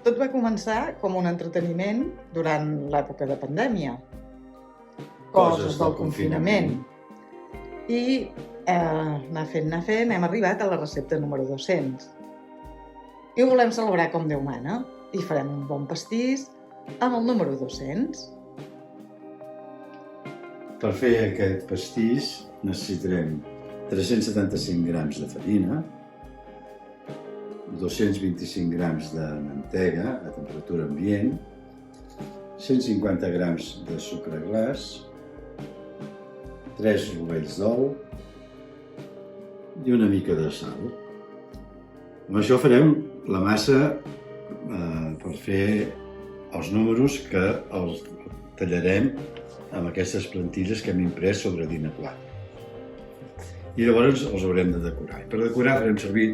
Tot va començar com un entreteniment durant l'època de pandèmia. Coses del confinament. I anar fent, hem arribat a la recepta número 200. I ho volem celebrar com Déu mana. I farem un bon pastís amb el número 200. Per fer aquest pastís necessitarem 375 grams de farina, 225 grams de mantega a temperatura ambient, 150 grams de sucre glaç, 3 rovells d'ou i una mica de sal. Amb això farem la massa per fer els números que els tallarem amb aquestes plantilles que hem imprès sobre dina plat. I llavors els haurem de decorar. I per decorar farem servir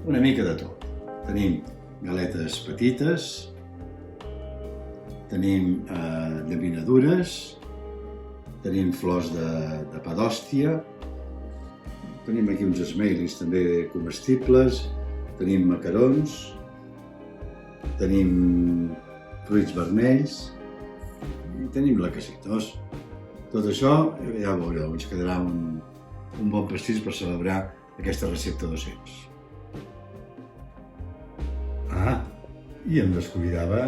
una mica de tot. Tenim galetes petites, tenim llaminadures, tenim flors de pa d'hòstia, tenim aquí uns esmeilis també comestibles, tenim macarons, tenim fruits vermells i tenim lacacitos. Tot això, ja veureu, ens quedarà un bon pastís per celebrar aquesta recepta 200. I em descuidava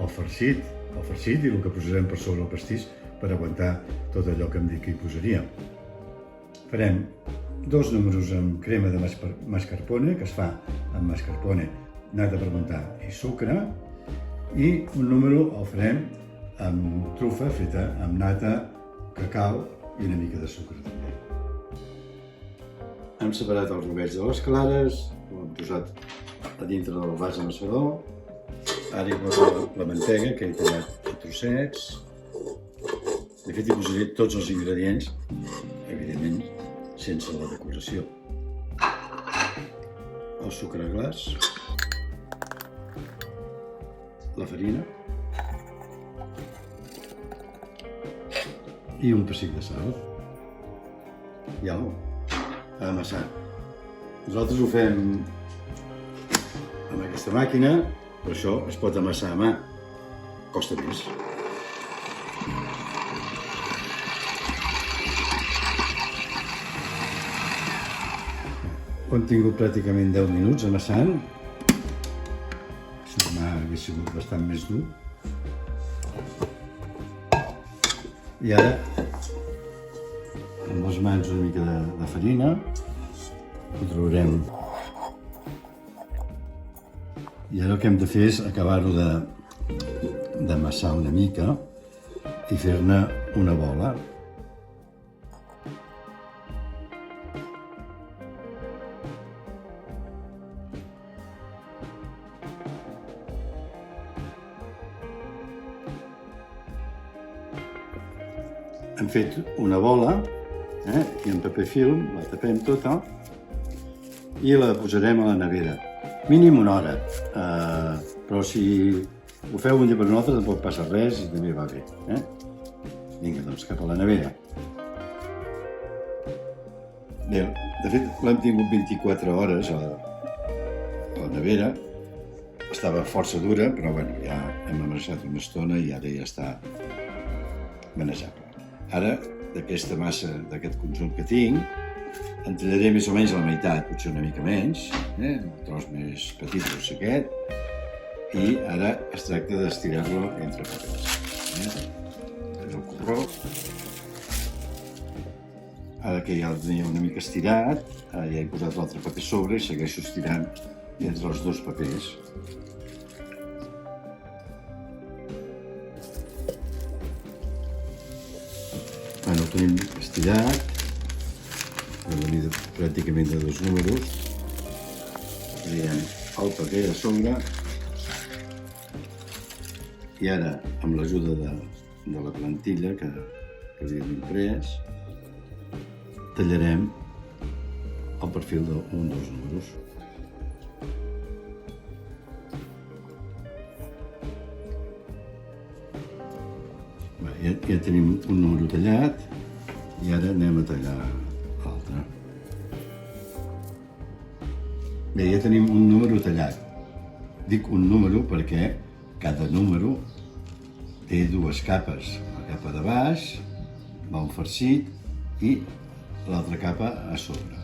el farcit i el que posarem per sobre el pastís per aguantar tot allò que em dic que hi posaríem. Farem 2 números amb crema de mascarpone, que es fa amb mascarpone, nata per muntar i sucre, i un número el farem amb trufa feta amb nata, cacau i una mica de sucre també. Hem separat els rovells de les clares, ho hem posat a dintre del vas amassador. Ara hi poso la mantega que he tallat a trossets. De fet, hi posaré tots els ingredients, evidentment, sense la decoració. El sucre glaç, la farina i un pessic de sal. I au, a amassar. Nosaltres ho fem amb aquesta màquina, però això es pot amassar a mà. Costa més. Ho hem tingut pràcticament 10 minuts amassant. Si demà hagués sigut bastant més dur. I ara, amb les mans una mica de farina, ho traurem. I ara el que hem de fer és acabar-ho d'amassar una mica i fer-ne una bola. Hem fet una bola i amb paper film la tapem tota i la posarem a la nevera. Mínim una hora, però si ho feu un dia per un altre tampoc passa res i també va bé. Vinga, doncs cap a la nevera. Bé, de fet l'hem tingut 24 hores a la nevera. Estava força dura, però bueno, ja hem amassat una estona i ara ja està manejable. Ara, d'aquesta massa, d'aquest conjunt que tinc, en tallaré més o menys la meitat, potser una mica menys, un tros més petit deu ser aquest, i ara es tracta d'estirar-lo entre papers. El corró. Ara que ja el tenia una mica estirat, ja he posat l'altre paper sobre i segueixo estirant entre els dos papers. Bueno, ho tenim estirat, a la mida pràcticament de 2 números. Posarem el paper a sobre. I ara, amb l'ajuda de la plantilla que havíem imprès, tallarem el perfil d'un dels números. Ja tenim un número tallat i ara anem a tallar l'altre. Bé, ja tenim un número tallat. Dic un número perquè cada número té dues capes. La capa de baix va un farcit i l'altra capa a sobre.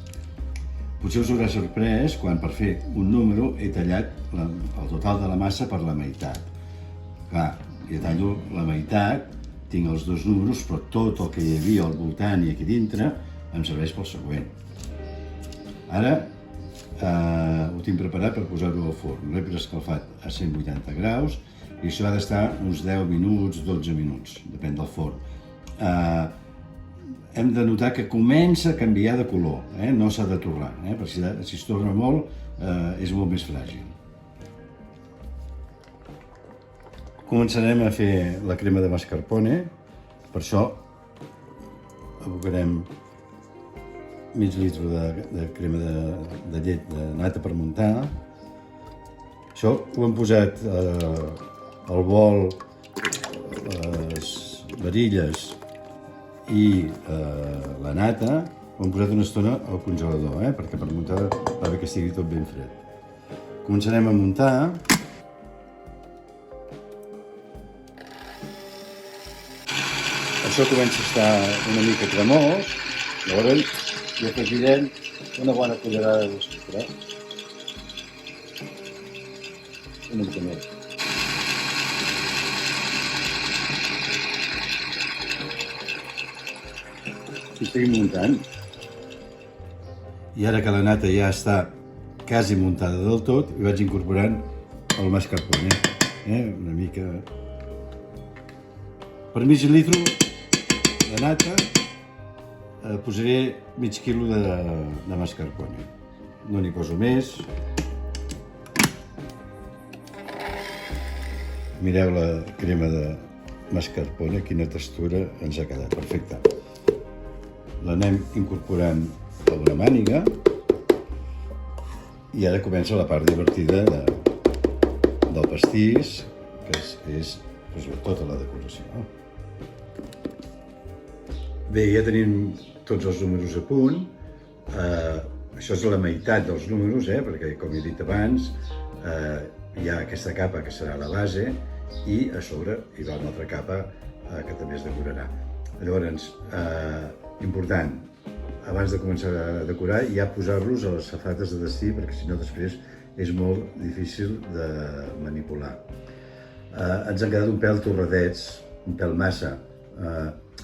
Potser us haurà sorprès quan per fer un número he tallat el total de la massa per la meitat. Clar, jo tallo la meitat, tinc els dos números, però tot el que hi havia al voltant i aquí dintre em serveix pel següent. Ara ho tinc preparat per posar-ho al forn. L'he preescalfat a 180 graus i això ha d'estar uns 10 minuts, 12 minuts, depèn del forn. Hem de notar que comença a canviar de color, no s'ha de torrar, perquè si es torna molt és molt més fràgil. Començarem a fer la crema de mascarpone, per això abocarem mig litre de crema de llet de nata per muntar. Això ho hem posat al bol, les varilles i la nata, ho hem posat una estona al congelador, perquè per muntar va bé que estigui tot ben fred. Començarem a muntar. Això comença a estar una mica cremós, llavors hi afegirem una bona cullerada de sucre. Una mica més. I seguim muntant. I ara que la nata ja està quasi muntada del tot, hi vaig incorporant el mascarpone, una mica. Per mig litro de nata posaré mig quilo de mascarpone. No n'hi poso més. Mireu la crema de mascarpone, quina textura ens ha quedat, perfecte. L'anem incorporant a una màniga i ara comença la part divertida del pastís, que és tota la decoració. Bé, ja tenim tots els números a punt. Això és la meitat dels números, perquè, com he dit abans, hi ha aquesta capa que serà la base i a sobre hi va una altra capa que també es decorarà. Llavors, important, abans de començar a decorar, ja posar-los a les safates de destí, perquè si no després és molt difícil de manipular. Ens han quedat un pèl torradets, un pèl massa.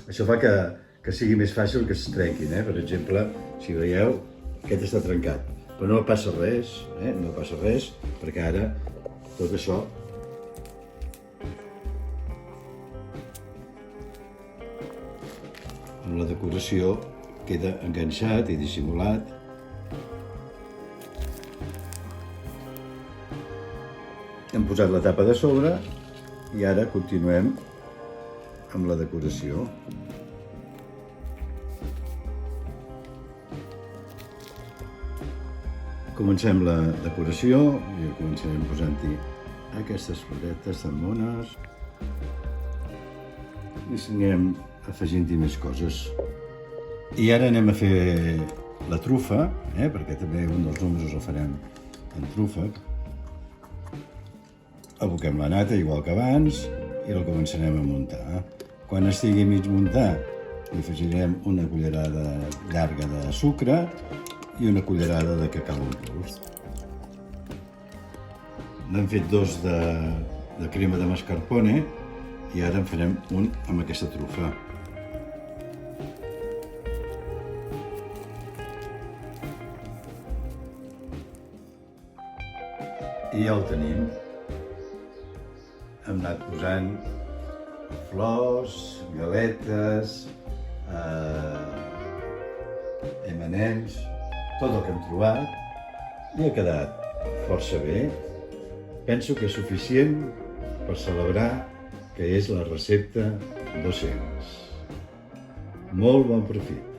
Això fa que sigui més fàcil que es trenquin. Per exemple, si veieu, aquest està trencat. Però no passa res, no passa res, perquè ara tot això amb la decoració queda enganxat i dissimulat. Hem posat la tapa de sobre i ara continuem amb la decoració. Comencem la decoració i començarem posant-hi aquestes floretes tan bones. I anirem afegint-hi més coses. I ara anem a fer la trufa, perquè també un dels números el farem en trufa. Aboquem la nata igual que abans i la començarem a muntar. Quan estigui mig muntat, li afegirem una cullerada llarga de sucre i una cullerada de cacau en pols. N'hem fet dos de crema de mascarpone i ara en farem un amb aquesta trufa. I ja el tenim. Hem anat posant flors, galetes, M&M's, tot el que hem trobat i ha quedat força bé. Penso que és suficient per celebrar que és la recepta 200. Molt bon profit!